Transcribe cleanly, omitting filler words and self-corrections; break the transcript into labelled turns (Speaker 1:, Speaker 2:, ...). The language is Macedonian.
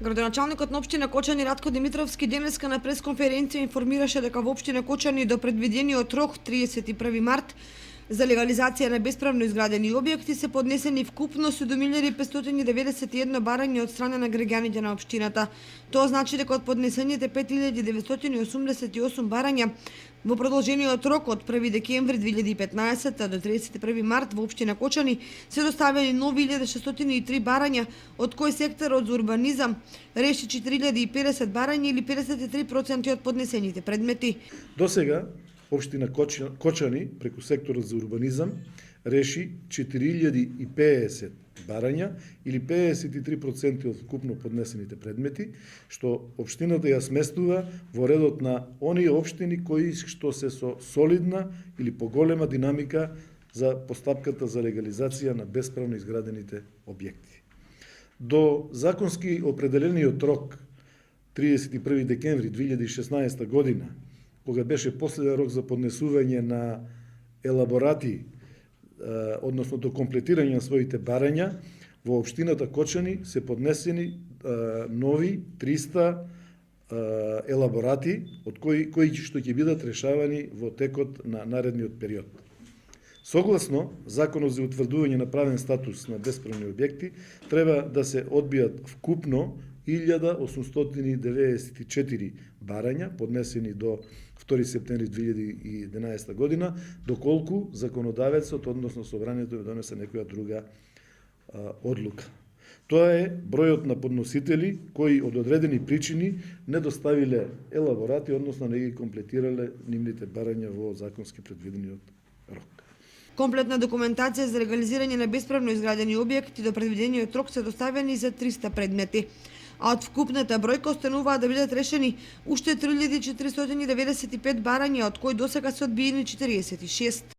Speaker 1: Градоначалникот на општина Кочани Радко Димитровски денеска на пресконференција информираше дека во општина Кочани до предвидениот рок 31 март за легализација на бесправно изградени објекти се поднесени вкупно 7591 барања од страна на граѓаните на општината. Тоа значи дека од поднесените 5988 барања во продолжениот рок од 1 декември 2015 до 31 март во општина Кочани се доставени нови 1603 барања, од кои секторот за урбанизам реши 4050 барања или 53% од поднесените предмети.
Speaker 2: Досега општина Кочани преку секторот за урбанизам реши 4050 барања или 53% од вкупно поднесените предмети, што општината ја сместува во редот на оние општини кои што се со солидна или поголема динамика за постапката за легализација на бесправно изградените објекти. До законски определениот рок 31 декември 2016 година, кога беше последен рок за поднесување на елаборати, односно до комплетирање на своите барања, во општината Кочани се поднесени нови 300 елаборати, од кои што ќе бидат решавани во текот на наредниот период. Согласно Законот за утврдување на правен статус на бесправни објекти, треба да се одбијат вкупно 1894 барања, поднесени до 2 септември 2011 година, доколку законодавецот, односно собранието, ја донесе некоја друга одлука. Тоа е бројот на подносители кои од одредени причини не доставиле елаборати, односно не ги комплетирале нивните барања во законски предвидениот рок.
Speaker 1: Комплетна документација за легализирање на бесправно изградени објекти до предвидениот рок се доставени за 300 предмети, а од вкупната бројка остануваат да бидат решени уште 3495 барања, од кои досега се одбиени 46.